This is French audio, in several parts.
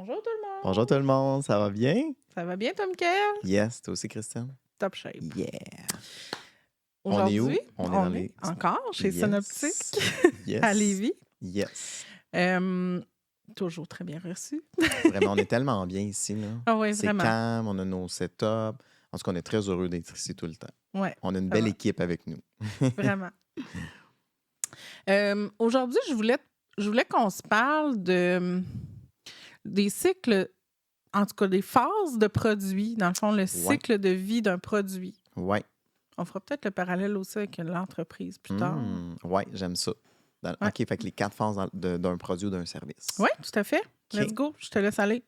Bonjour tout le monde! Bonjour tout le monde, ça va bien? Ça va bien, Tom Kerr? Yes, toi aussi, Christiane? Top shape. Yeah! On est où? Aujourd'hui, On est dans on les... est encore chez Synoptique Yes. à Yes. Lévis. Yes. Toujours très bien reçu. Vraiment, on est tellement bien ici, là. Ah oui, C'est vraiment. calme, on a nos setups. En tout cas, on est très heureux d'être ici tout le temps. Ouais, On a une ça belle va. équipe avec nous. Vraiment. Aujourd'hui, je voulais qu'on se parle des cycles, en tout cas des phases de produits, dans le fond, le cycle de vie d'un produit. Ouais. On fera peut-être le parallèle aussi avec l'entreprise plus tard. Ouais, j'aime ça. Ouais. OK, fait que les 4 phases d'un produit ou d'un service. Oui, tout à fait. OK. Let's go, je te laisse aller.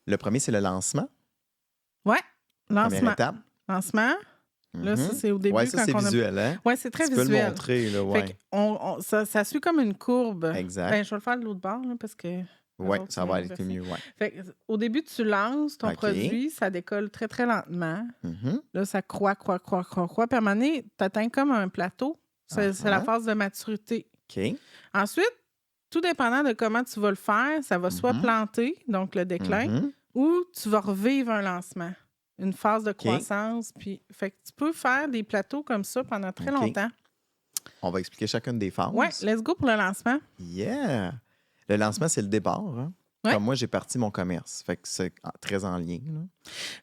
Le premier, c'est le lancement. Ouais, Première lancement. étape. Lancement. Là, ça, c'est au début. Ouais, ça, c'est visuel, hein? Oui, c'est très Tu peux visuel. le montrer, là, Fait ouais. que ça suit comme une courbe. Exact. Ben, je vais le faire de l'autre bord, là, parce que... Oui, autres ça sont va aller inversés. mieux, ouais. Fait que, au début, tu lances ton OK. produit, ça décolle très, très lentement. Mhm. Là, ça croît. Puis à un moment donné, tu atteins comme un plateau. C'est la phase de maturité. OK. Ensuite, tout dépendant de comment tu vas le faire, ça va soit planter, donc le déclin, Mhm. ou tu vas revivre un lancement, une phase de croissance. Puis, fait que tu peux faire des plateaux comme ça pendant très OK. longtemps. On va expliquer chacune des phases. Ouais, let's go pour le lancement. Yeah! Le lancement, c'est le départ. Hein? Ouais. Comme moi, j'ai parti mon commerce. Fait que c'est très en lien. Là.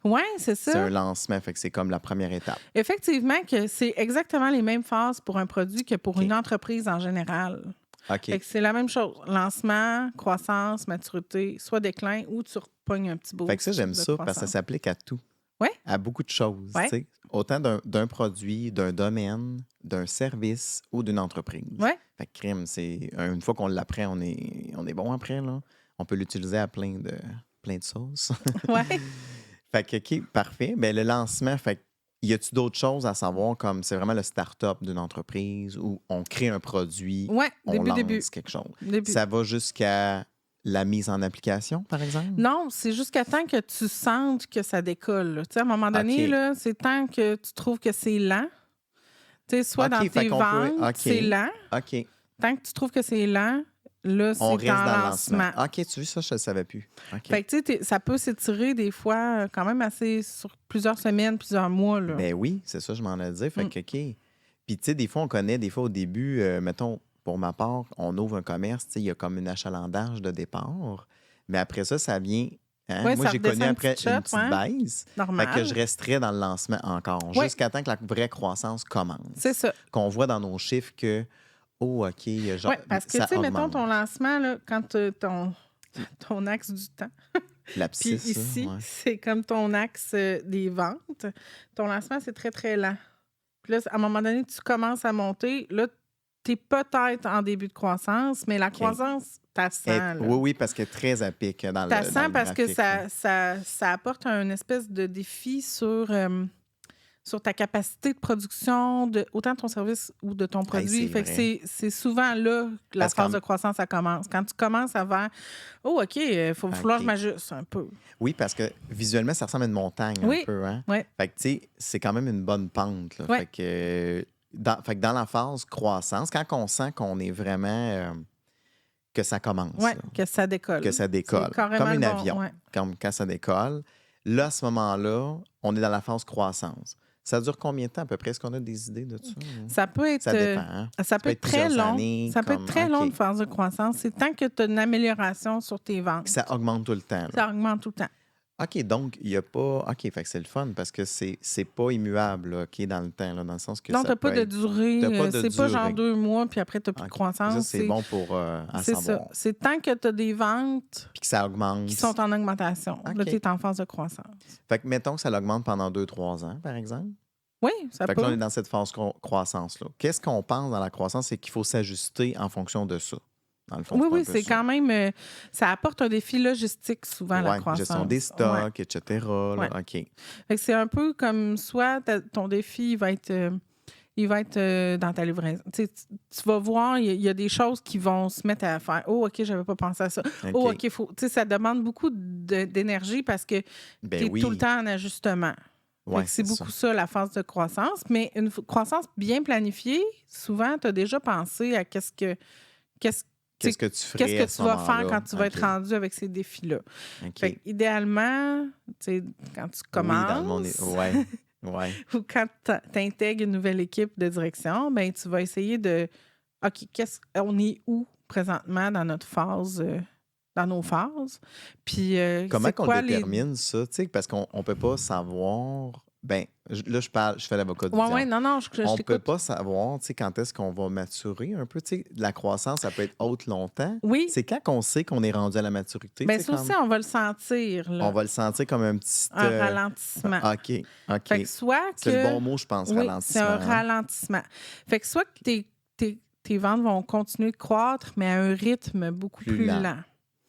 Oui, c'est ça. C'est un lancement. Fait que c'est comme la première étape. Effectivement, que c'est exactement les mêmes phases pour un produit que pour une entreprise en général. OK. Fait que c'est la même chose. Lancement, croissance, maturité, soit déclin ou tu repognes un petit bout. Fait que ça, j'aime ça parce que ça s'applique à tout. Ouais. À beaucoup de choses. Ouais. Tu sais. Autant d'un produit, d'un domaine, d'un service ou d'une entreprise. Ouais. Fait que crime, c'est une fois qu'on l'apprend, on est bon après. Là. On peut l'utiliser à plein de sauces. Ouais. Fait que, OK, parfait. Bien, le lancement, fait y a-t-il d'autres choses à savoir comme c'est vraiment le start-up d'une entreprise où on crée un produit, Ouais, on lance début. quelque chose. Début. Ça va jusqu'à la mise en application, par exemple? Non, c'est jusqu'à temps que tu sentes que ça décolle. Tu sais, à un moment donné, OK. là, c'est tant que tu trouves que c'est lent. Tu sais, soit OK, dans fait tes qu'on peut- ventes, OK. c'est lent. OK. Tant que tu trouves que c'est lent, là, c'est On reste en dans le lancement. lancement. OK, tu vois, ça, je ne le savais plus. OK. Fait que, tu sais, ça peut s'étirer des fois quand même assez sur plusieurs semaines, plusieurs mois. Là. Ben oui, c'est ça, je m'en ai dit. Fait que, OK. Puis, tu sais, des fois, on connaît, des fois, au début, mettons, pour ma part, on ouvre un commerce, tu sais, il y a comme un achalandage de départ. Mais après ça vient... Hein? Ouais, Moi, ça j'ai redescend connu une après petite une shot, petite ouais. baisse. Normal. Fait que je resterais dans le lancement encore, Ouais. jusqu'à temps que la vraie croissance commence. C'est ça. Qu'on voit dans nos chiffres que, oh, OK, genre, Oui, parce que, ça tu sais, mettons augmente. ton lancement, là, quand ton axe du temps, puis L'abscisse, ici, ouais. c'est comme ton axe des ventes, ton lancement, c'est très, très lent. Puis là, à un moment donné, tu commences à monter. Là, tu es peut-être en début de croissance, mais la croissance, t'as sens. Oui, parce qu'elle est très à pic dans T'as le sens parce que graphique, là. ça apporte un espèce de défi sur ta capacité de production, autant de ton service ou de ton produit. c'est Fait que vrai. c'est souvent là que la Parce phase qu'en- de croissance, ça commence. Quand tu commences à voir, oh, OK, il faut falloir que je OK. m'ajuste un peu. Oui, parce que visuellement, ça ressemble à une montagne Oui. un peu. Hein? Oui. Fait que, tu sais, c'est quand même une bonne pente. Là. Ouais. Fait que dans la phase croissance, quand on sent qu'on est vraiment... que ça commence. Oui, là, que ça décolle. que ça décolle. C'est carrément Comme un le bon, avion. ouais. Comme quand ça décolle. Là, à ce moment-là, on est dans la phase croissance. Ça dure combien de temps à peu près? Est-ce qu'on a des idées de ça? Ça peut être, Ça dépend. Hein? ça peut être très plusieurs long. années, Ça peut comme- être très long, OK. une phase de croissance. C'est tant que tu as une amélioration sur tes ventes. Ça augmente tout le temps. Là. Ça augmente tout le temps. OK, donc, il n'y a pas... OK, fait que c'est le fun parce que c'est pas immuable, là, OK, dans le temps, là, dans le sens que Non, ça tu n'as peut pas de être- durée. T'as pas de C'est pas genre durée. 2 mois, puis après, tu n'as plus de OK. croissance. Ça, c'est bon pour à C'est ça. savoir. C'est tant que tu as des ventes Puis que ça augmente. qui sont en augmentation. Là, OK. tu es en phase de croissance. Fait que mettons que ça l'augmente pendant 2-3 ans, par exemple. Oui, ça Fait peut. que là, on est dans cette phase croissance-là. Qu'est-ce qu'on pense dans la croissance? C'est qu'il faut s'ajuster en fonction de ça. Dans le fond, Oui, un oui, peu c'est ça. quand même... ça apporte un défi logistique, souvent, la Ouais, croissance. gestion des stocks, etc. Là, Ouais. OK. Fait que c'est un peu comme soit ton défi il va être dans ta livraison. Tu sais, tu vas voir, il y a des choses qui vont se mettre à faire. Oh, OK, j'avais pas pensé à ça. Oh, OK, faut. Tu sais, ça demande beaucoup d'énergie parce que Ben tu es oui. tout le temps en ajustement. Fait Ouais, que c'est ça. beaucoup ça, la phase de croissance. Mais une croissance bien planifiée, souvent, tu as déjà pensé à qu'est-ce Qu'est-ce que tu ferais Qu'est-ce à que ce tu vas faire moment-là? quand tu vas être OK. rendu avec ces défis-là? OK. Fait idéalement, quand tu Oui, dans le monde... commences Ouais, ouais. ou quand tu intègres une nouvelle équipe de direction, ben tu vas essayer de OK, on est où présentement dans notre phase, dans nos phases? Puis Comment c'est qu'on quoi les. détermine ça? Tu sais, parce qu'on ne peut pas savoir... Ben, là, je fais l'avocat du Ouais, diable. non, je On ne peut t'écoute. pas savoir, tu sais, quand est-ce qu'on va maturer un peu. Tu sais, la croissance, ça peut être haute longtemps. Oui, C'est quand qu'on sait qu'on est rendu à la maturité, tu bien sais, ça aussi, on va le sentir, on là, va le sentir comme un petit... un ralentissement. OK, Fait que OK. soit C'est le que. bon mot, je pense, Oui, c'est ralentissement. un Hein? ralentissement. Fait que soit que tes ventes vont continuer de croître, mais à un rythme beaucoup plus lent.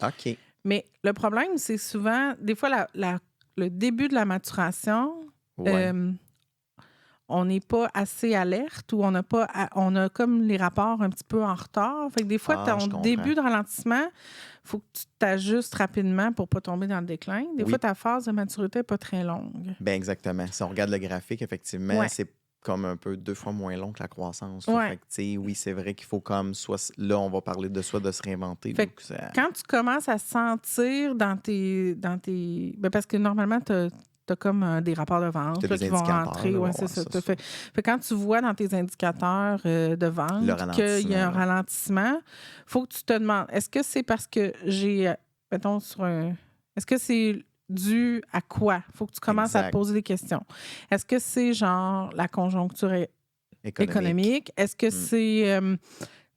OK. Mais le problème, c'est souvent, des fois, le début de la maturation, Ouais. on n'est pas assez alerte ou on a comme les rapports un petit peu en retard. Fait que des fois, ton je comprends. début de ralentissement, il faut que tu t'ajustes rapidement pour ne pas tomber dans le déclin. Des fois, ta phase de maturité n'est pas très longue. Ben exactement. Si on regarde le graphique, effectivement, Ouais. c'est comme un peu 2 fois moins long que la croissance. Ouais. Fait que, tu sais, oui, c'est vrai qu'il faut comme soit là, on va parler de soit de se réinventer. Fait ou que ça... Quand tu commences à sentir dans tes ben parce que normalement, tu as comme des rapports de vente T'as là, des qui vont indicateurs, rentrer. là, Ouais, ouais, c'est ça. ça. Fait quand tu vois dans tes indicateurs de vente qu'il y a un ralentissement, il faut que tu te demandes, est-ce que c'est parce que j'ai, mettons, est-ce que c'est dû à quoi? Il faut que tu commences à te poser des questions. Est-ce que c'est genre la conjoncture économique? Est-ce que c'est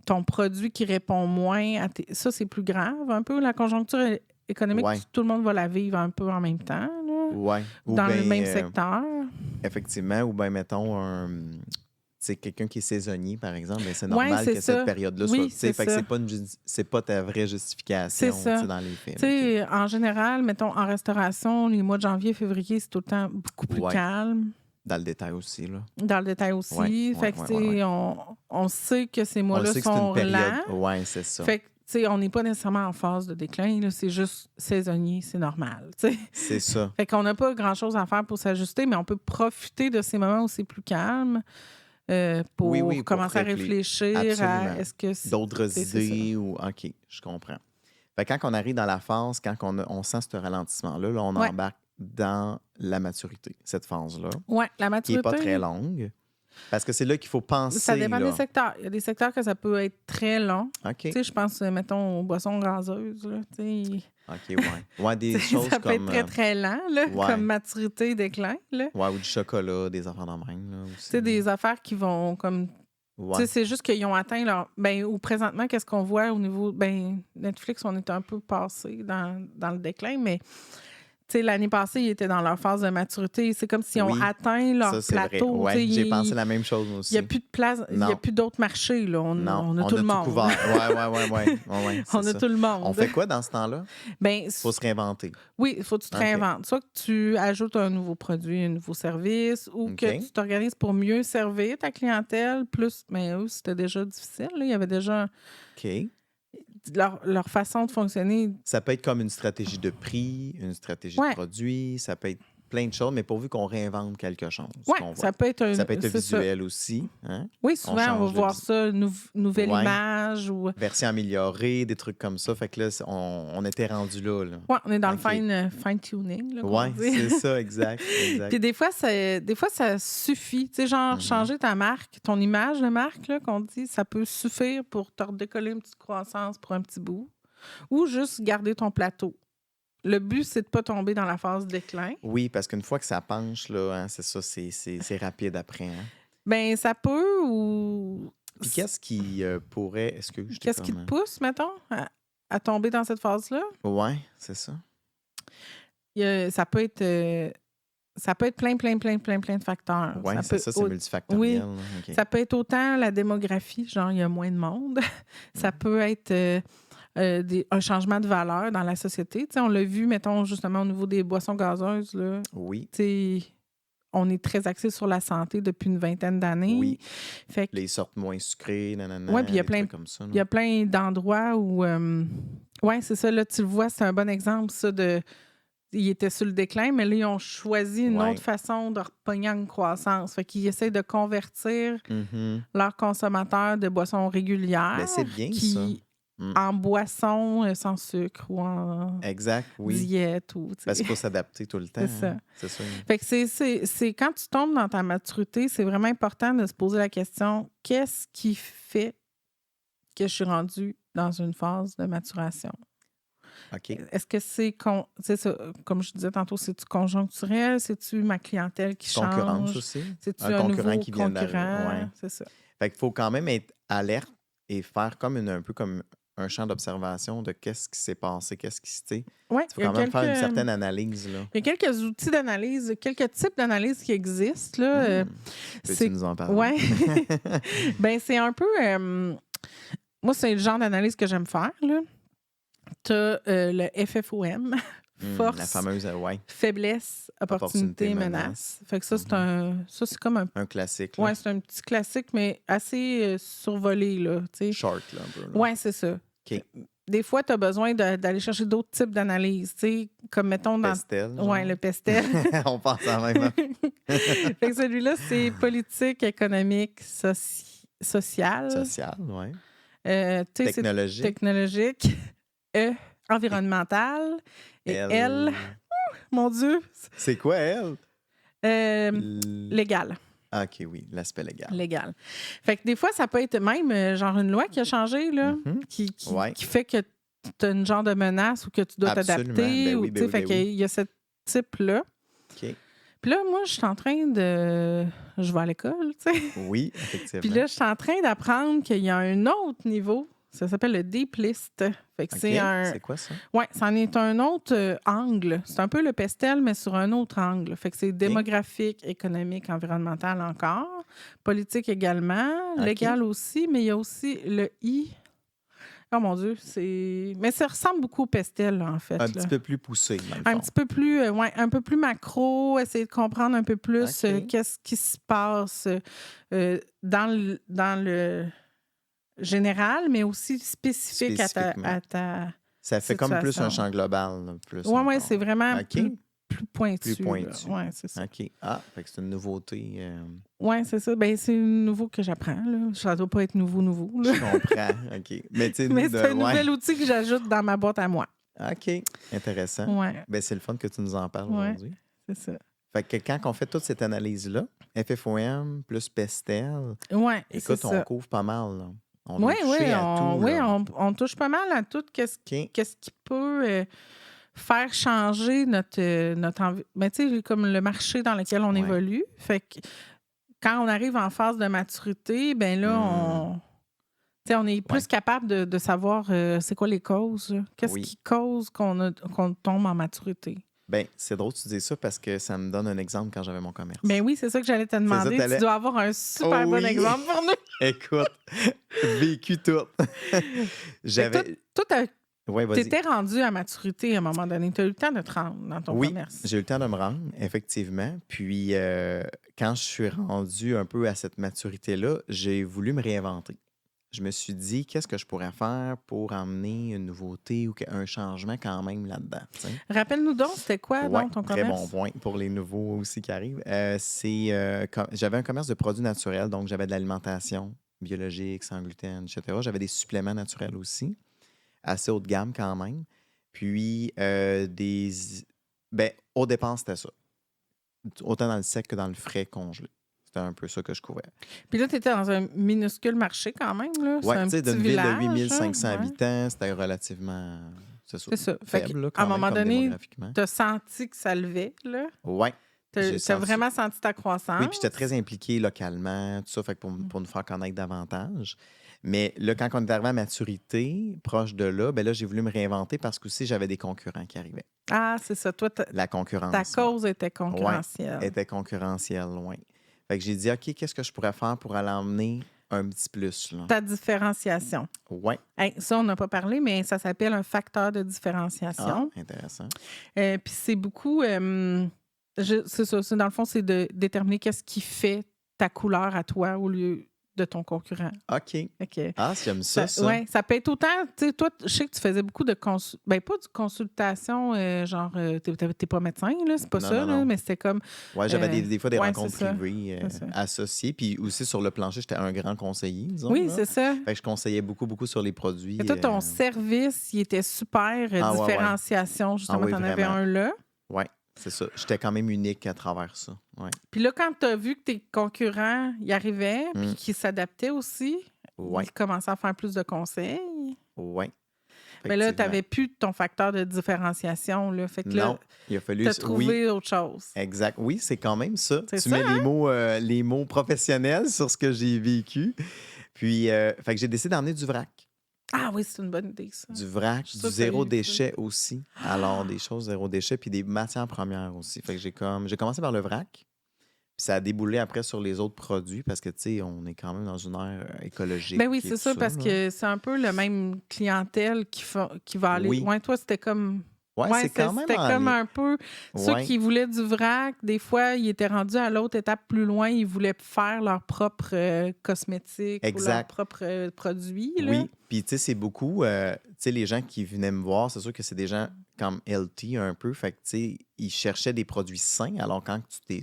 ton produit qui répond moins à tes... Ça, c'est plus grave un peu. La conjoncture économique, tout le monde va la vivre un peu en même temps. Là, dans le même secteur. Effectivement. Ou bien, mettons, c'est quelqu'un qui est saisonnier, par exemple. Ben, c'est normal que cette période-là soit... Fait que c'est pas ta vraie justification dans les faits. En général, mettons, en restauration, les mois de janvier, février, c'est tout le temps beaucoup plus calme. Dans le détail aussi, là. Dans le détail aussi. Fait que, on sait que ces mois-là sont lents. Oui, c'est ça. Fait que, on n'est pas nécessairement en phase de déclin. Là, c'est juste saisonnier, c'est normal. T'sais. C'est ça. Fait qu'on n'a pas grand-chose à faire pour s'ajuster, mais on peut profiter de ces moments où c'est plus calme pour commencer à réfléchir à est-ce que c'est... D'autres idées ou... OK, je comprends. Fait que quand on arrive dans la phase, quand on sent ce ralentissement-là, là, on embarque dans la maturité, cette phase-là. Oui, la maturité. Qui n'est pas très longue. Parce que c'est là qu'il faut penser. Ça dépend des secteurs. Il y a des secteurs que ça peut être très long. OK. Tu sais, je pense, mettons, aux boissons gazeuses. Là, OK, ouais, des choses ça comme... peut être très, très lent, là, comme maturité, déclin. Là. Ouais, ou du chocolat, des affaires de même. Là, aussi. Tu sais, des affaires qui vont comme... Tu sais, c'est juste qu'ils ont atteint leur... Ben, ou présentement, qu'est-ce qu'on voit au niveau... Ben, Netflix, on est un peu passé dans le déclin, mais... Tu sais, l'année passée, ils étaient dans leur phase de maturité. C'est comme s'ils ont atteint leur plateau. Ouais, j'ai pensé la même chose aussi. Il n'y a plus de place, il n'y a plus d'autres marchés. Là. On a tout le monde. Couvert. Ouais, on a tout le monde. On fait quoi dans ce temps-là? Il faut se réinventer. Oui, il faut que tu te réinventes. Soit que tu ajoutes un nouveau produit, un nouveau service, ou que tu t'organises pour mieux servir ta clientèle. Plus, mais eux, c'était déjà difficile. Là. Il y avait déjà... OK. Leur façon de fonctionner. Ça peut être comme une stratégie de prix, une stratégie de produit, ça peut être plein de choses, mais pourvu qu'on réinvente quelque chose. Oui, ça peut être visuel aussi. Hein? Oui, souvent, on va voir ça, nouvelle image ou... Version améliorée, des trucs comme ça. Fait que là, on était rendu là. Oui, on est dans le fine-tuning. Oui, c'est ça, exact. Puis des fois, ça suffit. Tu sais, genre, changer ta marque, ton image de marque, là, qu'on dit, ça peut suffire pour te redécoller une petite croissance pour un petit bout. Ou juste garder ton plateau. Le but, c'est de ne pas tomber dans la phase déclin. Oui, parce qu'une fois que ça penche, là, hein, c'est ça, c'est rapide après. Hein? Bien, ça peut ou... Puis qu'est-ce qui pourrait... Qu'est-ce qui te pousse, mettons, à tomber dans cette phase-là? Oui, c'est ça. Ça peut être plein de facteurs. Oui, c'est multifactoriel. Oui, okay. Ça peut être autant la démographie, genre il y a moins de monde. Ça peut être... un changement de valeur dans la société. T'sais, on l'a vu, mettons, justement, au niveau des boissons gazeuses. Là. Oui. On est très axé sur la santé depuis une vingtaine d'années. Oui. Fait que... Les sortes moins sucrées, nanana. Oui, puis il y a plein d'endroits où... Oui, c'est ça, là, tu le vois, c'est un bon exemple, ça, de... Ils étaient sur le déclin, mais là, ils ont choisi une autre façon de repogner une croissance. Fait qu'ils essaient de convertir leurs consommateurs de boissons régulières. Mais c'est bien, ça. en boisson sans sucre ou en Exact, oui. diète. Parce qu'il faut s'adapter tout le temps. C'est ça. C'est ça. Fait que c'est quand tu tombes dans ta maturité, c'est vraiment important de se poser la question, qu'est-ce qui fait que je suis rendue dans une phase de maturation? OK. Est-ce que c'est ça, comme je disais tantôt, c'est-tu conjoncturel? C'est-tu ma clientèle qui change? Concurrence aussi. C'est-tu Un un concurrent nouveau qui vient concurrent? ouais. C'est ça. Fait qu'il faut quand même être alerte et faire comme un peu comme un champ d'observation de qu'est-ce qui s'est passé, qu'est-ce qui s'est... Oui, Il faut quand même faire une certaine analyse. Là. Il y a quelques outils d'analyse, quelques types d'analyse qui existent. Là. Peux-tu nous en parler? Oui. Ben c'est un peu... moi, c'est le genre d'analyse que j'aime faire. Tu as le FFOM. Force, la fameuse, faiblesse, opportunité, menace. Fait que ça, c'est comme un classique. Oui, c'est un petit classique, mais assez survolé. Là, short, là, un peu. Oui, c'est ça. OK. Des fois, tu as besoin d'aller chercher d'autres types d'analyses, comme mettons dans... Pestel. Oui, le pestel. On pense en même. Fait que celui-là, c'est politique, économique, sociale. Sociale, oui. Technologique. Technologique. Environnementale. Et elle... mon Dieu! C'est quoi, elle? Légal. OK, oui, l'aspect légal. Légal. Fait que des fois, ça peut être même genre une loi qui a changé, là, qui fait que tu as une genre de menace ou que tu dois t'adapter. Fait qu'il y a ce type-là. OK. Puis là, moi, je suis en train de... Je vais à l'école, tu sais. Oui, effectivement. Puis là, je suis en train d'apprendre qu'il y a un autre niveau. Ça s'appelle le Deep List. Fait que c'est quoi ça? Oui, c'en est un autre angle. C'est un peu le pestel, mais sur un autre angle. Fait que c'est démographique, économique, environnemental encore. Politique également. Légal aussi, mais il y a aussi le I. Oh mon Dieu, mais ça ressemble beaucoup au pestel, là, en fait. Un petit peu plus poussé, dans le fond. Un petit peu plus, un peu plus macro, essayer de comprendre un peu plus qu'est-ce qui se passe dans le général, mais aussi spécifique à ta ça fait situation. Comme plus un champ global. Oui, c'est vraiment plus pointu. Plus pointu. Oui, c'est ça. OK. Ah, fait que c'est une nouveauté. Oui, c'est ça. Ben, c'est nouveau que j'apprends. Là. Ça ne doit pas être nouveau. Là. Je comprends. OK. Mais c'est un nouvel outil que j'ajoute dans ma boîte à moi. OK. Intéressant. Ouais. Ben, c'est le fun que tu nous en parles aujourd'hui. C'est ça. Fait que quand on fait toute cette analyse-là, FFOM plus pestel, écoute, on couvre pas mal. Là. On touche pas mal à tout. Qu'est-ce qui peut faire changer notre envie. Ben, tu sais, comme le marché dans lequel on évolue. Fait que quand on arrive en phase de maturité, ben là, on est plus capable de savoir c'est quoi les causes. Qu'est-ce qui cause qu'on tombe en maturité? Ben, c'est drôle que tu dis ça parce que ça me donne un exemple quand j'avais mon commerce. Ben oui, c'est ça que j'allais te demander. Tu dois avoir un super bon exemple pour nous. Écoute, vécu tout. T'étais rendu à maturité à un moment donné. Tu as eu le temps de te rendre dans ton commerce. Oui, j'ai eu le temps de me rendre, effectivement. Puis, quand je suis rendu un peu à cette maturité-là, j'ai voulu me réinventer. Je me suis dit, qu'est-ce que je pourrais faire pour emmener une nouveauté ou un changement quand même là-dedans? T'sais? Rappelle-nous donc, c'était quoi donc ton commerce? Très bon point pour les nouveaux aussi qui arrivent. J'avais un commerce de produits naturels, donc j'avais de l'alimentation biologique, sans gluten, etc. J'avais des suppléments naturels aussi, assez haut de gamme quand même. Puis, au départ, c'était ça. Autant dans le sec que dans le frais congelé. C'était un peu ça que je couvrais. Puis là, tu étais dans un minuscule marché quand même. Oui, tu sais, d'une ville de 8500 habitants, c'était relativement c'est ça. Faible. Là, à un moment donné, tu as senti que ça levait. Oui. Tu as vraiment senti ta croissance. Oui, puis j'étais très impliqué localement, tout ça, fait que pour nous faire connaître davantage. Mais là, quand on est arrivé à maturité, proche de là, ben là, j'ai voulu me réinventer parce que aussi j'avais des concurrents qui arrivaient. Ah, c'est ça. Toi, la concurrence. Ta cause était concurrentielle. Oui, était concurrentielle, oui. Fait que j'ai dit, OK, qu'est-ce que je pourrais faire pour aller emmener un petit plus? Là? Ta différenciation. Oui. Ça, on n'a pas parlé, mais ça s'appelle un facteur de différenciation. Ah, intéressant. Puis c'est beaucoup... c'est ça. Dans le fond, c'est de déterminer qu'est-ce qui fait ta couleur à toi au lieu de ton concurrent. OK. OK. Ah, j'aime ça. Oui, ça peut être autant. Tu sais, toi, je sais que tu faisais beaucoup de ben, pas de consultation, genre, t'es pas médecin, là, c'est pas Non, ça, non, là, non. mais c'était comme. Ouais, j'avais des fois des Ouais, rencontres c'est ça. privées C'est ça. associées. Puis aussi sur le plancher, j'étais un grand conseiller, disons. Oui, Là. c'est ça. Fait que je conseillais beaucoup sur les produits. Et toi, ton service, il était super, Ah, ouais. différenciation, Ah justement, oui, t'en avais vraiment. un là. Oui, c'est ça. J'étais quand même unique à travers ça. Ouais. Puis là, quand tu as vu que tes concurrents y arrivaient, puis Mm. qu'ils s'adaptaient aussi, Ouais. ils commençaient à faire plus de conseils. Oui. Mais là, tu n'avais plus ton facteur de différenciation. Là. Fait que là, Non, il a fallu. tu as trouvé autre chose. Exact. Oui, c'est quand même ça. C'est Tu ça, mets hein? les mots professionnels sur ce que j'ai vécu. Puis, fait que j'ai décidé d'emmener du vrac. Ah oui, c'est une bonne idée, ça. Du vrac, Je suis du sûre que ça zéro y est déchet aussi. Alors, des choses zéro déchet, puis des matières premières aussi. Fait que j'ai commencé par le vrac, puis ça a déboulé après sur les autres produits parce que, tu sais, on est quand même dans une ère écologique. Ben oui, et c'est tout ça, parce là. que c'est un peu le même clientèle qui va aller. Oui. Ouais, toi, c'était comme. Ouais, c'est quand même c'était en comme lien. un peu. Ceux Ouais. qui voulaient du vrac, des fois, ils étaient rendus à l'autre étape plus loin. Ils voulaient faire leur propre cosmétique ou leur Exact. propre produit. Là. Oui, puis tu sais, c'est beaucoup, tu sais, les gens qui venaient me voir, c'est sûr que c'est des gens comme healthy un peu, fait que tu sais, ils cherchaient des produits sains, alors quand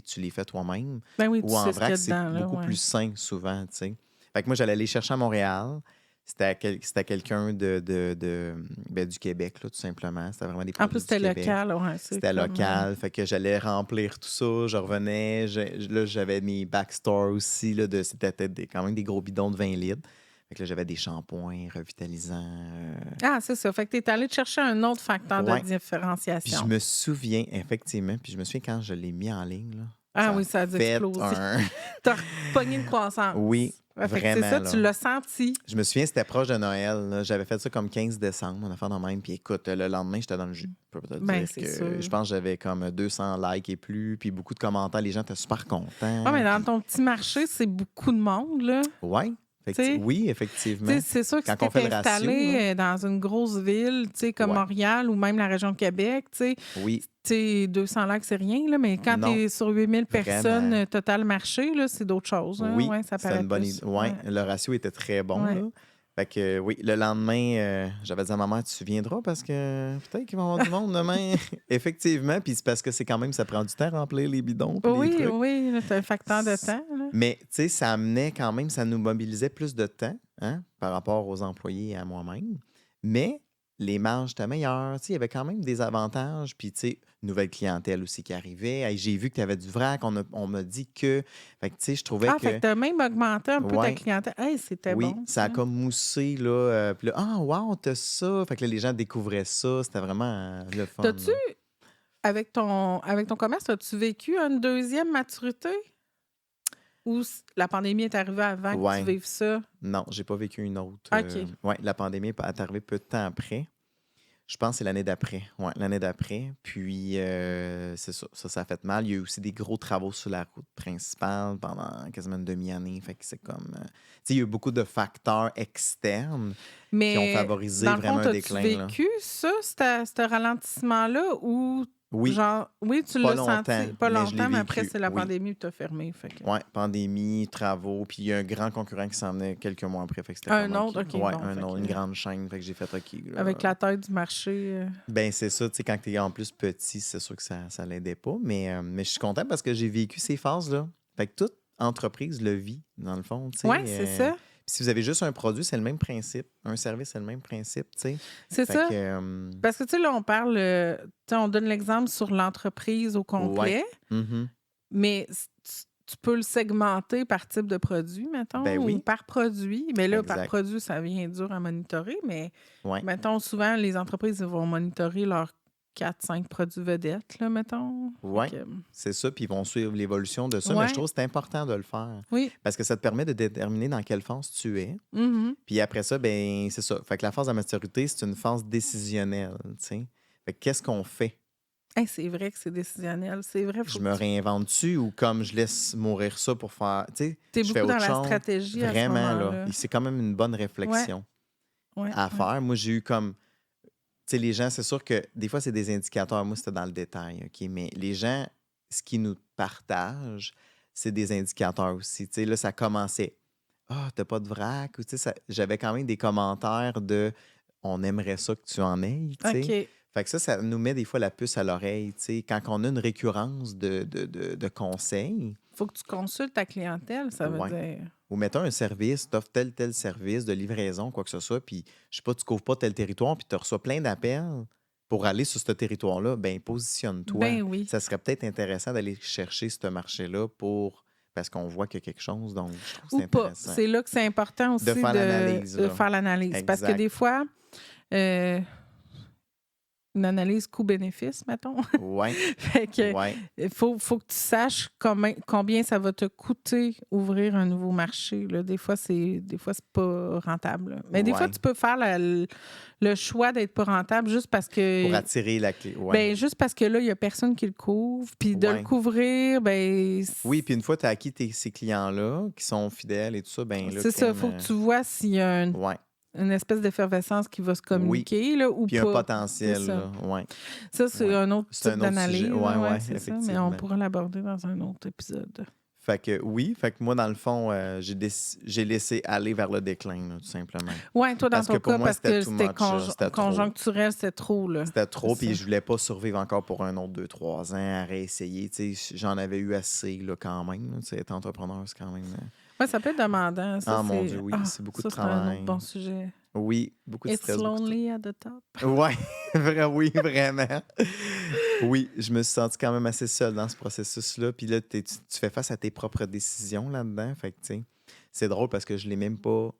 tu les fais toi-même, Ben oui, tu ou en sais ce qu'il y vrac, a c'est dedans. Là, beaucoup ouais. plus sain souvent, tu sais. Fait que moi, j'allais les chercher à Montréal, c'était quelqu'un ben, du Québec, là, tout simplement, c'était vraiment des En produits plus, du c'était Québec. local. Ouais, C'était local, fait que j'allais remplir tout ça, je revenais, là, j'avais mes backstores aussi, là, c'était quand même des gros bidons de 20 litres. Fait que là, j'avais des shampoings revitalisants. Ah, c'est ça. Fait que tu es allé chercher un autre facteur de Ouais. Puis je différenciation. me souviens, effectivement, quand je l'ai mis en ligne, là, Ah ça oui, ça a dû fait exploser. un... T'as pogné une croissance. Oui, Ouais, fait que vraiment, c'est ça, là. tu l'as senti. Je me souviens, c'était proche de Noël. Là. J'avais fait ça comme 15 décembre, on a fait dans même. Puis écoute, le lendemain, j'étais dans le jus. Je peux te Ben, dire c'est que sûr. je pense que j'avais comme 200 likes et plus, puis beaucoup de commentaires. Les gens étaient super contents. Ah, mais dans puis- ton petit marché, c'est beaucoup de monde, là. Ouais, T'sais, oui, effectivement. Tu sais, c'est sûr que Quand si on fait tu le ratio, installé là. dans une grosse ville, tu sais, comme Ouais. Montréal ou même la région de Québec, tu Oui, sais, 200 likes, c'est rien, là, mais quand tu non, es sur 8000 personnes, vraiment. total marché, là, c'est d'autres choses. Hein? Oui, Ouais, ça c'était paraît une bonne plus. idée. Ouais, le ratio était très bon, Ouais. là. Fait que oui, le lendemain, j'avais dit à ma mère, tu viendras parce que peut-être qu'il va y avoir du monde demain. Effectivement, puis c'est parce que c'est quand même, ça prend du temps à remplir les bidons puis les Oui, trucs. oui, tu as un facteur de temps. Là. Mais tu sais, ça amenait quand même, ça nous mobilisait plus de temps hein, par rapport aux employés et à moi-même. Mais les marges étaient meilleures. Tu sais, il y avait quand même des avantages. Puis, tu sais, nouvelle clientèle aussi qui arrivait. Hey, j'ai vu que tu avais du vrac. On m'a dit que. Fait que, tu sais, je trouvais Ah, que. fait que tu as même augmenté un peu ta Ouais, clientèle. Hey, c'était oui, bon. ça a comme moussé, là. Puis là, ah, wow, t'as ça. Fait que là, les gens découvraient ça. C'était vraiment le fun. T'as-tu, Là. avec ton commerce, as-tu vécu une deuxième maturité? Ou la pandémie est arrivée avant que tu Ouais. vives ça? Non, j'ai pas vécu une autre. OK. Ouais, la pandémie est arrivée peu de temps après. Je pense que c'est l'année d'après. Ouais, l'année d'après. Puis, c'est ça. Ça a fait mal. Il y a eu aussi des gros travaux sur la route principale pendant quasiment une demi-année. Fait que c'est comme. Tu sais, il y a eu beaucoup de facteurs externes qui ont Mais favorisé dans le vraiment fond, un as-tu déclin. Là. vécu ça, ce ralentissement-là, ou Oui, genre, oui, tu pas l'as senti longtemps, pas mais je l'ai longtemps, mais après, vécu. c'est la Oui. pandémie qui t'a fermé. Fait que... Ouais, pandémie, travaux. Puis, il y a un grand concurrent qui s'en venait quelques mois après. Fait que c'était Un comme autre, OK, Ouais, bon, un fait autre, que- une grande chaîne. Fait que j'ai fait OK. Là. Avec la taille du marché. Ben, c'est ça, tu sais, quand t'es en plus petit, c'est sûr que ça l'aidait pas. Mais je suis content parce que j'ai vécu ces phases-là. Fait que toute entreprise le vit, dans le fond, tu sais. Oui, c'est ça. Puis si vous avez juste un produit, c'est le même principe. Un service, c'est le même principe, tu sais. C'est Fait ça. que, Parce que, tu sais, là, on parle, tu sais, on donne l'exemple sur l'entreprise au complet, mhm. mais tu peux le segmenter par type de produit, mettons, Ben ou oui, par produit. Mais là, par exact. produit, ça vient dur à monitorer, mais Ouais. mettons, souvent, les entreprises ils vont monitorer leurs 4-5 produits vedettes, là, mettons. Ouais. Fait que, C'est ça, puis ils vont suivre l'évolution de ça. Mais Ouais. je trouve que c'est important de le faire. oui. Parce que ça te permet de déterminer dans quelle phase tu es. Mhm. Puis après ça, ben c'est ça. Fait que la phase de maturité, c'est une phase décisionnelle, tu sais. Fait que qu'est-ce qu'on fait? Hey, c'est vrai que c'est décisionnel. C'est vrai. Je me réinvente-tu ou comme je laisse mourir ça pour faire. Tu sais, T'es je fais beaucoup dans autre la chose. stratégie à ce Vraiment, là. moment-là. Et c'est quand même une bonne réflexion Ouais, à ouais. faire. Moi, j'ai eu comme. Tu sais, les gens, c'est sûr que des fois, c'est des indicateurs. Moi, c'était dans le détail, OK? Mais les gens, ce qu'ils nous partagent, c'est des indicateurs aussi. Tu sais, là, ça commençait. Ah, t'as pas de vrac. Ou, tu sais, j'avais quand même des commentaires de on aimerait ça que tu en aies. Tu sais. OK. Fait que ça nous met des fois la puce à l'oreille. Tu sais. Quand on a une récurrence de conseils, Faut que tu consultes ta clientèle, ça veut ouais. dire. Ou mettons un service, tu offres tel service de livraison, quoi que ce soit, puis je sais pas, tu couvres pas tel territoire, puis tu reçois plein d'appels pour aller sur ce territoire-là, ben positionne-toi. Ben oui. Ça serait peut-être intéressant d'aller chercher ce marché-là parce qu'on voit qu'il y a quelque chose, donc je trouve que c'est Ou pas. intéressant. C'est là que c'est important aussi De faire l'analyse, de là. faire l'analyse. Parce que Exact. des fois, une analyse coût-bénéfice, mettons. Ouais, Fait que ouais, il faut que tu saches combien ça va te coûter ouvrir un nouveau marché. Là. Des fois, c'est pas rentable. Là. Mais des fois, ouais. tu peux faire le choix d'être pas rentable juste parce que. Pour attirer la clé. Ouais. Ben, juste parce que là, il n'y a personne qui le couvre. Puis de le Ouais. couvrir, ben. Oui, puis une fois que tu as acquis ces clients-là, qui sont fidèles et tout ça, ben là, C'est ça, il faut que tu vois s'il y a ouais. une espèce d'effervescence qui va se communiquer là, ou Puis pas. un potentiel, C'est ça. là. Ouais. Ça, c'est Ouais. un autre C'est un type autre d'analyse. sujet. là, Ouais, c'est ça, mais on effectivement. pourra l'aborder dans un autre épisode. Fait que oui, fait que moi, dans le fond, j'ai laissé aller vers le déclin, là, tout simplement. Oui, toi, dans Parce ton que pour cas, moi, parce que too c'était much, là. C'était trop. conjoncturel, c'était trop, là. C'était trop, C'est puis ça. je voulais pas survivre encore pour un autre 2-3 ans à réessayer. Tu sais, j'en avais eu assez, là, quand même. Là. Tu sais, être entrepreneur, c'est quand même... Oui, ça peut être demandant. Ça, Ah, mon c'est... Dieu, oui, c'est beaucoup de ça, c'est un travail. autre bon sujet. Oui, beaucoup de It's stress. lonely at the top. Ouais, oui, vraiment. Oui, je me suis senti quand même assez seul dans ce processus-là. Puis là, tu fais face à tes propres décisions là-dedans. Fait que, tu sais, c'est drôle parce que je l'ai même pas,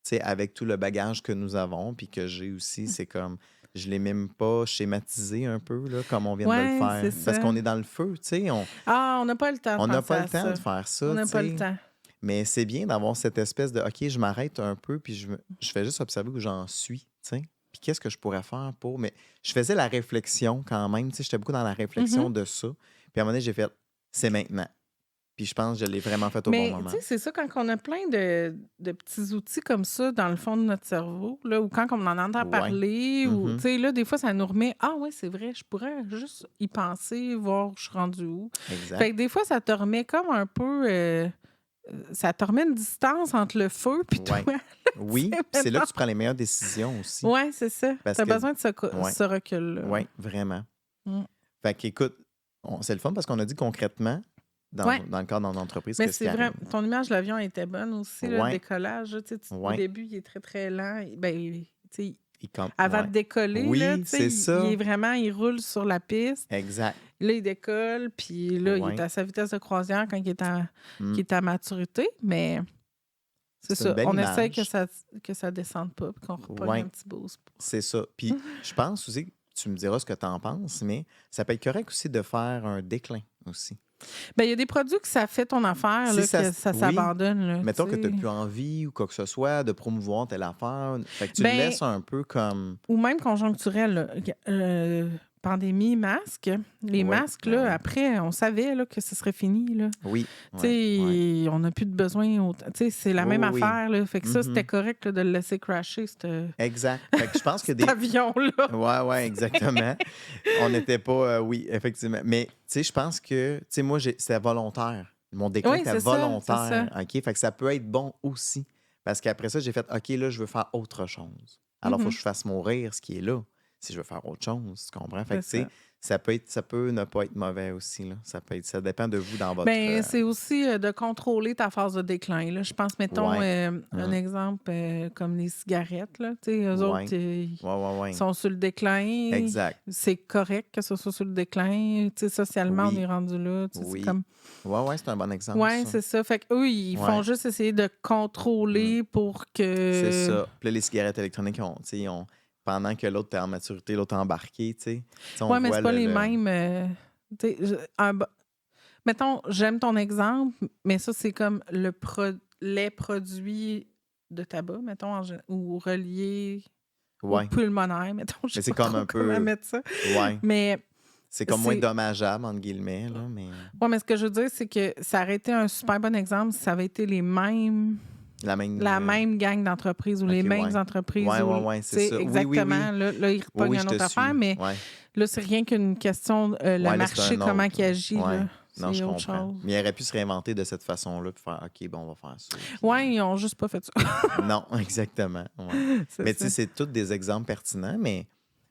tu sais, avec tout le bagage que nous avons, puis que j'ai aussi, c'est comme, je l'ai même pas schématisé un peu, là, comme on vient de le Ouais, faire. c'est Parce ça. qu'on est dans le feu, tu sais. On n'a pas le temps de On n'a penser pas à le temps ça. de faire ça, On n'a tu pas le sais. temps. Mais c'est bien d'avoir cette espèce de OK, je m'arrête un peu, puis je fais juste observer où j'en suis, tu sais. Puis qu'est-ce que je pourrais faire pour. Mais je faisais la réflexion quand même, tu sais, j'étais beaucoup dans la réflexion de ça. Puis à un moment donné, j'ai fait c'est maintenant. Puis je pense que je l'ai vraiment fait au bon Mais, moment. tu sais, c'est ça, quand on a plein de petits outils comme ça dans le fond de notre cerveau, là, ou quand on en entend Ouais. parler, ou, Mhm. tu sais, là, des fois, ça nous remet « Ah ouais, c'est vrai, je pourrais juste y penser, voir où je suis rendue où. » Exact. Fait que des fois, ça te remet comme un peu... ça te remet une distance entre le feu puis toi. Ouais. Oui, Tu sais, puis c'est là que mettons. tu prends les meilleures décisions aussi. Ouais, c'est ça. Parce T'as que- besoin de Ouais. ce recul-là. Oui, vraiment. Mm. Fait qu'écoute, c'est le fun parce qu'on a dit concrètement, dans Ouais. le cadre d'une entreprise, Mais qu'est-ce c'est qui vrai, arrive. ton image de l'avion était bonne aussi, là, Ouais. le décollage. Au Ouais. début, il est très, très lent. Ben, tu sais, avant Ouais. de décoller, Oui, là, tu sais, c'est ça. il roule sur la piste. Exact. Là, il décolle, puis là, il Ouais. est à sa vitesse de croisière quand il est Mm. qu'il est à maturité. Mais c'est C'est une ça. belle On essaie image. que ça descende pas, puis qu'on repogne Ouais. un petit boost. C'est ça. Puis je pense aussi, tu me diras ce que tu en penses, mais ça peut être correct aussi de faire un déclin aussi. Ben, il y a des produits que ça fait ton affaire, Si là, ça que s- ça oui. s'abandonne. Là, Mettons que tu tu sais. n'as plus envie ou quoi que ce soit de promouvoir telle affaire. Fait que tu Ben, le laisses un peu comme. Ou même conjoncturel. Là. Pandémie, masque. Les Ouais, masques, ben là, oui. après, on savait là, que ce serait fini. Là. Oui. Tu sais, on n'a plus de besoin. Tu sais, c'est la même Oui. affaire. Là. Fait que ça, Mhm. c'était correct là, de le laisser crasher, Exact. Fait que je pense que cet des. avion-là. Ouais, exactement. On n'était pas. Oui, effectivement. Mais, tu sais, je pense que. Tu sais, moi, c'était volontaire. Mon déclin Oui, était c'est ça, volontaire. OK? Fait que ça peut être bon aussi. Parce qu'après ça, j'ai fait OK, là, je veux faire autre chose. Alors, il faut que je fasse mourir ce qui est là. Si je veux faire autre chose, tu comprends? Fait que, tu C'est sais, ça peut ne pas être mauvais aussi. Là. Ça dépend de vous dans votre. Ben, c'est aussi de contrôler ta phase de déclin. Là. Je pense, mettons, Ouais. un exemple comme les cigarettes. Là. Tu sais, eux Ouais. autres, Ouais. ils sont sur le déclin. Exact. C'est correct que ce soit sur le déclin. Tu sais, socialement, Oui. on est rendu là. Tu sais, Oui. C'est comme... Ouais, c'est un bon exemple. Oui, ça. c'est ça. Fait qu'eux, ils Ouais. font juste essayer de contrôler pour que... C'est ça. Puis là, les cigarettes électroniques, pendant que l'autre est en maturité, l'autre est embarqué, tu sais. Oui, mais c'est pas les mêmes... tu sais, mettons, j'aime ton exemple, mais ça, c'est comme les produits de tabac, mettons, ou reliés au Ouais. pulmonaire, mettons. Je Mais sais c'est pas comme trop un peu- comment mettre ça. Ouais. Mais, C'est comme moins c'est- dommageable, entre guillemets, là, mais mais ce que je veux dire, c'est que ça aurait été un super bon exemple si ça avait été les mêmes... la même... La même gang d'entreprises ou les Ok, mêmes ouais. entreprises. Ouais, tu c'est sais, ça. Oui, exactement. oui. Là, ils repognent Oui, une je te autre affaire, suis. mais Ouais. là, c'est rien qu'une question, le Ouais, là, marché, c'est un comment autre, il agit. ouais. Là. Non, je autre comprends. chose. Mais il aurait pu se réinventer de cette façon-là puis faire OK, bon, on va faire ça. Puis... Oui, ils n'ont juste pas fait ça. Non, exactement. Ouais. C'est Mais tu sais, ça. c'est tous des exemples pertinents, mais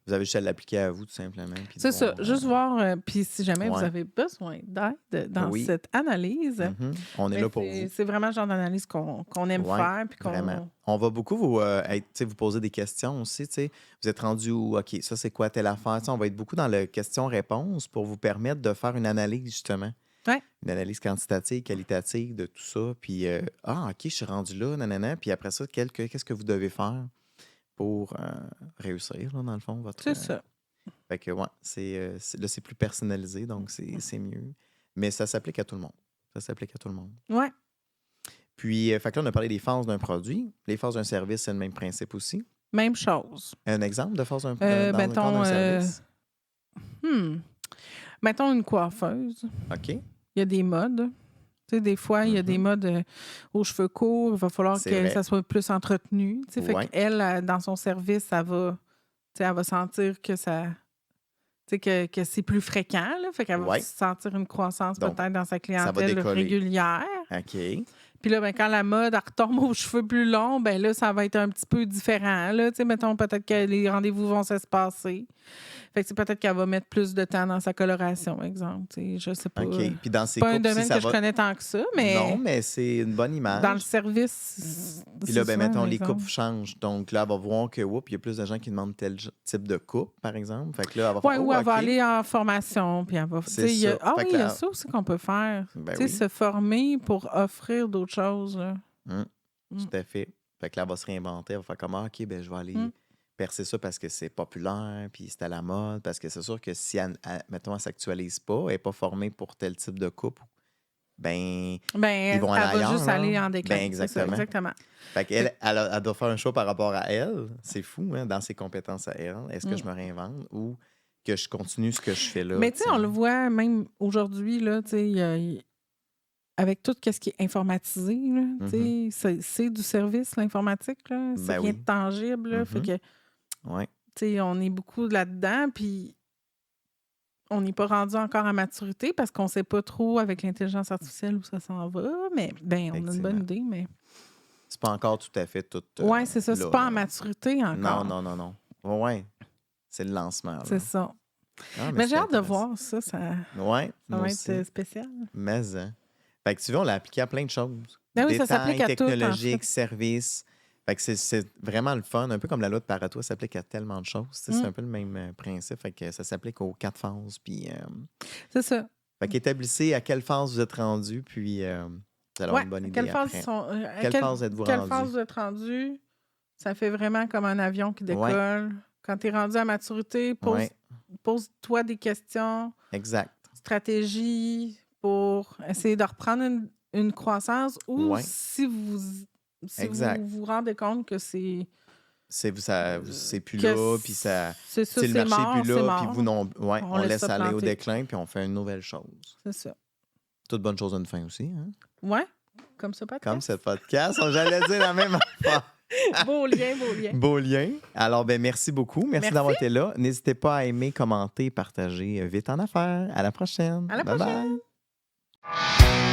vous avez juste à l'appliquer à vous, tout simplement. Puis de C'est ça. voir, Juste voir. Puis si jamais vous ouais. avez besoin d'aide dans Oui. cette analyse, On est mais là pour vous. c'est vraiment le genre d'analyse qu'on aime Ouais, faire. Puis vraiment. On va beaucoup vous poser des questions aussi. Tu sais. Vous êtes rendu où? OK, ça, c'est quoi telle affaire? Tu sais, on va être beaucoup dans le question-réponse pour vous permettre de faire une analyse, justement. Ouais. Une analyse quantitative, qualitative de tout ça. Puis, OK, je suis rendu là, nanana. Puis après ça, qu'est-ce que vous devez faire pour réussir, là, dans le fond, votre... C'est ça. Fait que, ouais, là, c'est plus personnalisé, donc c'est mieux. Mais ça s'applique à tout le monde. Ça s'applique à tout le monde. Ouais. Puis, fait que là, on a parlé des phases d'un produit. Les phases d'un service, c'est le même principe aussi. Même chose. Un exemple de phase dans le cadre d'un service? Mettons une coiffeuse. OK. Il y a des modes. Tu sais, des fois, il y a des modes aux cheveux courts. Il va falloir C'est que vrai. ça soit plus entretenu. Tu sais, Ouais. fait qu'elle, dans son service, elle va sentir que ça... Tu sais, que c'est plus fréquent. Là, fait qu'elle va Ouais. sentir une croissance Donc, peut-être dans sa va clientèle décoller. régulière. OK. Puis là, ben, quand la mode elle retombe aux cheveux plus longs, ben là, ça va être un petit peu différent. Là. Tu sais, mettons, peut-être que les rendez-vous vont s'espacer. Fait que c'est peut-être qu'elle va mettre plus de temps dans sa coloration, exemple. Tu sais, je sais pas. OK. Puis dans ces C'est pas un couples, domaine que je connais tant que ça, mais Non, mais c'est une bonne image. dans le service, Puis là, ben, c'est mettons, ça, les exemple. coupes changent. Donc là, elle va voir que, oups, il y a plus de gens qui demandent tel type de coupe, par exemple. Fait que là, elle va Ouais, faire, ou elle va OK. aller en formation, puis elle va... C'est tu sais, ça. Ah Fait oui, que il y a là- ça aussi qu'on peut faire. Ben Tu sais, oui. se former pour offrir d'autres choses. Là. Tout à fait. Fait que là, elle va se réinventer. Elle va faire comme, ah, OK, ben, je vais aller percer ça parce que c'est populaire, puis c'est à la mode. Parce que c'est sûr que si, mettons, elle ne s'actualise pas, elle n'est pas formée pour tel type de coupe, ben, Ben, ils vont aller elle va ailleurs, juste là. aller en déclin. Ben, C'est ça, exactement. exactement. Fait qu'elle, elle doit faire un choix par rapport à elle. C'est fou, hein, dans ses compétences à elle. Est-ce que je me réinvente ou que je continue ce que je fais là? Mais tu sais, on le voit même aujourd'hui, là, tu sais, avec tout ce qui est informatisé, là, tu sais, c'est du service, l'informatique, là. C'est Ben rien oui. de tangible, là. Fait que, Ouais. tu sais, on est beaucoup là-dedans, puis on n'est pas rendu encore à maturité parce qu'on ne sait pas trop avec l'intelligence artificielle où ça s'en va, mais ben, on a une bonne idée, mais... C'est pas encore tout à fait tout. Oui, c'est ça. C'est là, pas là. en maturité encore. Non. Ouais. C'est le lancement. Là. C'est ça. Ah, Mais j'ai c'est hâte de intéressant. voir ça. Ça Ouais, va moi être aussi. spécial. Mais, hein. Fait que tu vois, on l'a appliqué à plein de choses. Ben oui, ça Détails, s'applique à tout, en technologiques, fait. services. Fait que c'est vraiment le fun. Un peu comme la loi de Pareto, ça s'applique à tellement de choses. Tu sais, c'est un peu le même principe. Fait que ça s'applique aux 4 phases. Puis, C'est ça. fait qu'établissez à quelle phase vous êtes rendu, puis vous allez avoir une bonne idée Quelle phase, après. quelle phase êtes-vous quelle rendu? phase vous êtes rendu? Ça fait vraiment comme un avion qui décolle. Quand tu es rendu à maturité, pose-toi des questions, Exact. stratégie pour essayer de reprendre une croissance ou si vous vous rendez compte que c'est... C'est plus que là, puis ça... C'est ça, le c'est marché mort, n'est plus c'est là, puis mort. vous non... Ouais, on laisse ça aller au planter. déclin, puis on fait une nouvelle chose. C'est ça. Toute bonne chose a une fin aussi, hein? Ouais, comme ce podcast. Comme ce podcast, j'allais dire la même affaire. Beau lien, beau lien. Beau lien. Alors, ben merci beaucoup. Merci d'avoir été là. N'hésitez pas à aimer, commenter, partager. Vite en affaires. À la prochaine. À la Bye prochaine. bye.